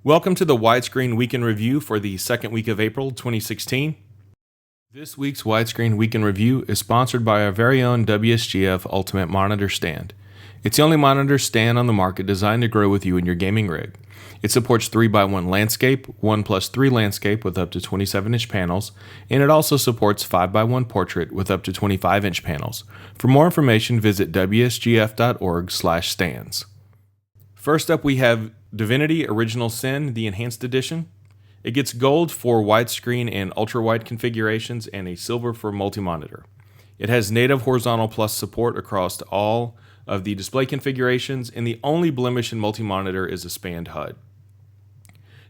Welcome to the Widescreen Week in Review for the second week of April 2016. This week's Widescreen Week in Review is sponsored by our very own WSGF Ultimate Monitor Stand. It's the only monitor stand on the market designed to grow with you in your gaming rig. It supports 3x1 landscape, 1+3 landscape with up to 27-inch panels, and it also supports 5x1 portrait with up to 25-inch panels. For more information, visit wsgf.org/stands. First up, we have Divinity Original Sin, the Enhanced Edition. It gets gold for widescreen and ultra-wide configurations and a silver for multi-monitor. It has native horizontal plus support across all of the display configurations, and the only blemish in multi-monitor is a spanned HUD.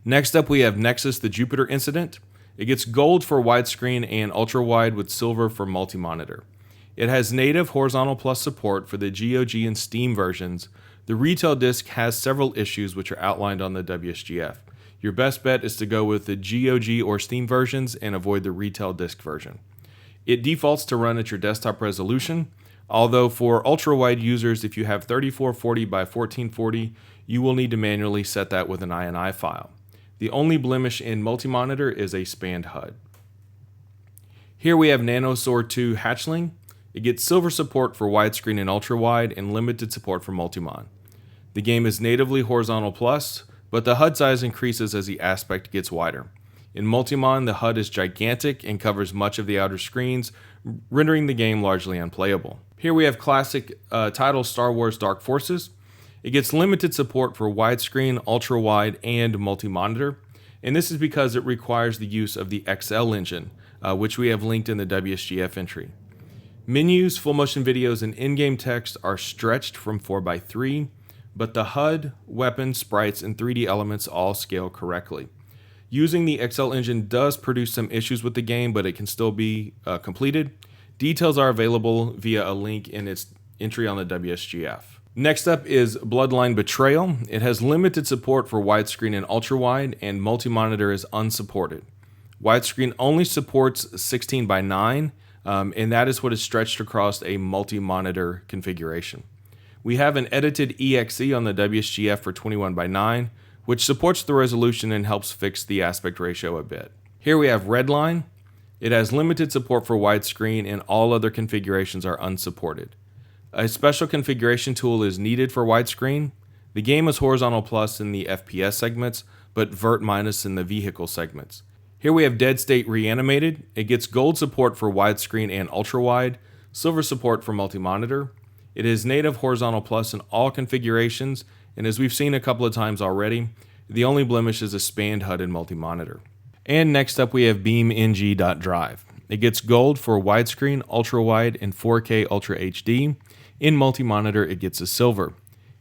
Next up, we have Nexus, the Jupiter Incident. It gets gold for widescreen and ultra-wide with silver for multi-monitor. It has native horizontal plus support for the GOG and Steam versions. The retail disc has several issues which are outlined on the WSGF. Your best bet is to go with the GOG or Steam versions and avoid the retail disc version. It defaults to run at your desktop resolution, although for ultra-wide users, if you have 3440 by 1440, you will need to manually set that with an INI file. The only blemish in multi-monitor is a spanned HUD. Here we have Nanosaur 2 Hatchling. It gets silver support for widescreen and ultra-wide and limited support for multi-mon. The game is natively horizontal plus, but the HUD size increases as the aspect gets wider. In Multimon, the HUD is gigantic and covers much of the outer screens, rendering the game largely unplayable. Here we have classic title Star Wars Dark Forces. It gets limited support for widescreen, ultra-wide, and multi-monitor, and this is because it requires the use of the XL engine, which we have linked in the WSGF entry. Menus, full motion videos, and in-game text are stretched from 4x3, but the HUD, weapons, sprites, and 3D elements all scale correctly. Using the XL engine does produce some issues with the game, but it can still be completed. Details are available via a link in its entry on the WSGF. Next up is Bloodline Betrayal. It has limited support for widescreen and ultra-wide, and multi-monitor is unsupported. Widescreen only supports 16:9, and that is what is stretched across a multi-monitor configuration. We have an edited EXE on the WSGF for 21:9, which supports the resolution and helps fix the aspect ratio a bit. Here we have Redline. It has limited support for widescreen and all other configurations are unsupported. A special configuration tool is needed for widescreen. The game is horizontal plus in the FPS segments, but vert minus in the vehicle segments. Here we have Dead State Reanimated. It gets gold support for widescreen and ultra-wide, silver support for multi-monitor. It is native horizontal plus in all configurations, and as we've seen a couple of times already, the only blemish is a spanned HUD in multi-monitor. And next up we have BeamNG.Drive. It gets gold for widescreen, ultra-wide, and 4K Ultra HD. In multi-monitor, it gets a silver.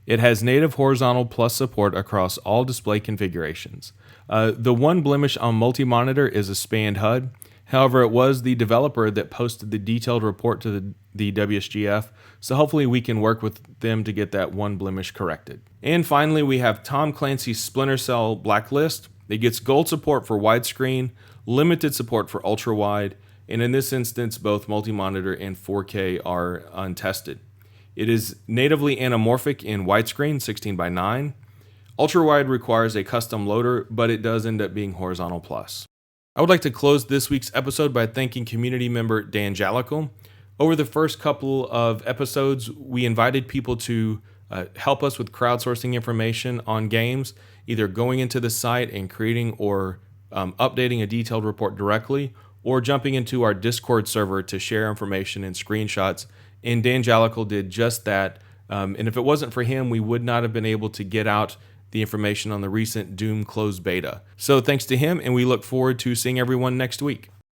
It has native horizontal plus support across all display configurations. The one blemish on multi-monitor is a spanned HUD. However, it was the developer that posted the detailed report to the WSGF, so hopefully we can work with them to get that one blemish corrected. And finally, we have Tom Clancy's Splinter Cell Blacklist. It gets gold support for widescreen, limited support for ultra-wide, and in this instance, both multi-monitor and 4K are untested. It is natively anamorphic in widescreen, 16:9. Ultra-wide requires a custom loader, but it does end up being horizontal plus. I would like to close this week's episode by thanking community member Dan Jallicle. Over the first couple of episodes, we invited people to help us with crowdsourcing information on games, either going into the site and creating or updating a detailed report directly, or jumping into our Discord server to share information and screenshots. And Dan Jallicle did just that. And if it wasn't for him, we would not have been able to get out the information on the recent Doom closed beta. So thanks to him, and we look forward to seeing everyone next week.